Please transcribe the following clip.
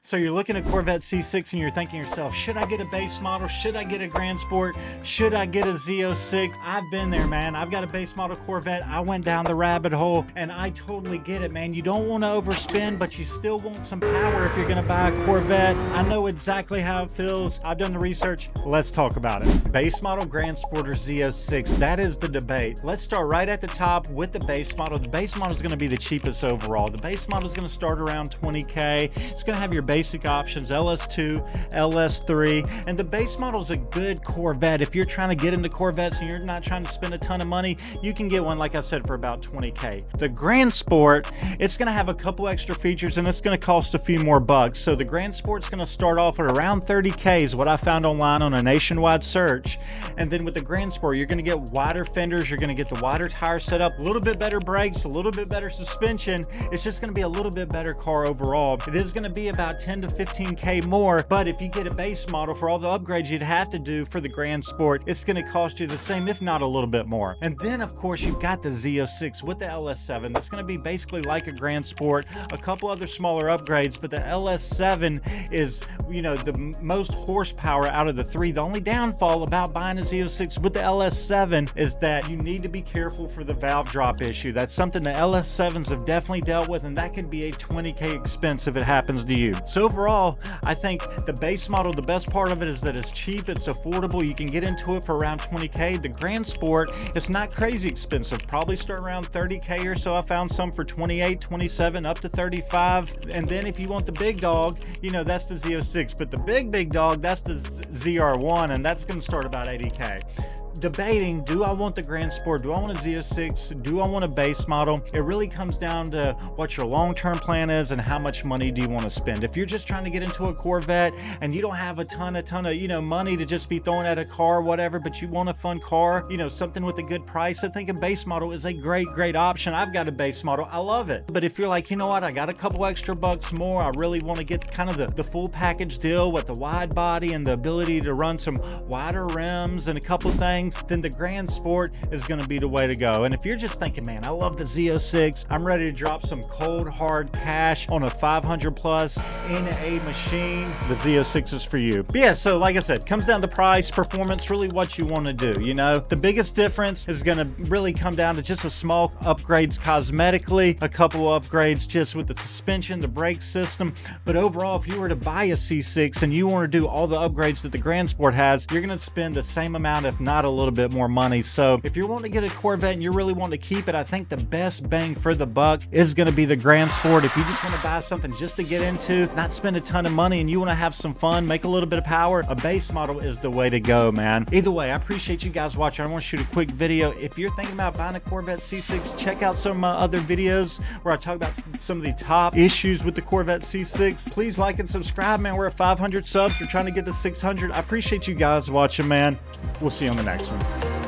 So you're looking at Corvette C6 and you're thinking to yourself, should I get a base model? Should I get a Grand Sport? Should I get a Z06? I've been there, man. I've got a base model Corvette. I went down the rabbit hole and I totally get it, man. You don't want to overspend, but you still want some power if you're going to buy a Corvette. I know exactly how it feels. I've done the research. Let's talk about it. Base model, Grand Sport, or Z06? That is the debate. Let's start right at the top with the base model. The base model is going to be the cheapest overall. The base model is going to start around $20K. It's going to have your basic options, LS2, LS3, and the base model is a good Corvette. If you're trying to get into Corvettes and you're not trying to spend a ton of money, you can get one, like I said, for about $20K. The Grand Sport, it's going to have a couple extra features and it's going to cost a few more bucks. So the Grand Sport's going to start off at around $30K is what I found online on a nationwide search. And then with the Grand Sport, you're going to get wider fenders, you're going to get the wider tire setup, a little bit better brakes, a little bit better suspension. It's just going to be a little bit better car overall. It is going to be about 10 to 15K more, but if you get a base model, for all the upgrades you'd have to do for the Grand Sport, it's going to cost you the same, if not a little bit more. And then of course you've got the Z06 with the LS7. That's going to be basically like a Grand Sport, a couple other smaller upgrades, but the LS7 is, you know, the most horsepower out of the three. The only downfall about buying a Z06 with the LS7 is that you need to be careful for the valve drop issue. That's something the LS7s have definitely dealt with, and that could be a 20K expense if it happens to you. So overall, I think the base model, the best part of it is that it's cheap, it's affordable, you can get into it for around 20K. The Grand Sport, it's not crazy expensive, probably start around 30K or so. I found some for 28, 27, up to 35. And then if you want the big dog, you know, that's the Z06, but the big dog, that's the ZR1, and that's going to start about 80K. Debating, do I want the Grand Sport? Do I want a Z06? Do I want a base model? It really comes down to what your long-term plan is and how much money do you want to spend. If you're just trying to get into a Corvette and you don't have a ton of, you know, money to just be throwing at a car, whatever, but you want a fun car, you know, something with a good price, I think a base model is a great option. I've got a base model. I love it. But if you're like, you know what, I got a couple extra bucks more, I really want to get kind of the full package deal with the wide body and the ability to run some wider rims and a couple things, then the Grand Sport is going to be the way to go. And if you're just thinking, man, I love the Z06, I'm ready to drop some cold hard cash on a 500 plus in a machine, the Z06 is for you. But yeah, so like I said, comes down to price, performance, really what you want to do. You know, the biggest difference is going to really come down to just a small upgrades cosmetically, a couple upgrades just with the suspension, the brake system. But overall, if you were to buy a C6 and you want to do all the upgrades that the Grand Sport has, you're going to spend the same amount, if not a little bit more money. So if you're wanting to get a Corvette and you really want to keep it, I think the best bang for the buck is going to be the Grand Sport. If you just want to buy something just to get into, not spend a ton of money, and you want to have some fun, make a little bit of power, a base model is the way to go, man. Either way, I appreciate you guys watching. I want to shoot a quick video. If you're thinking about buying a Corvette C6, check out some of my other videos where I talk about some of the top issues with the Corvette C6. Please like and subscribe, man. We're at 500 subs. We're trying to get to 600. I appreciate you guys watching, man. We'll see you on the next one.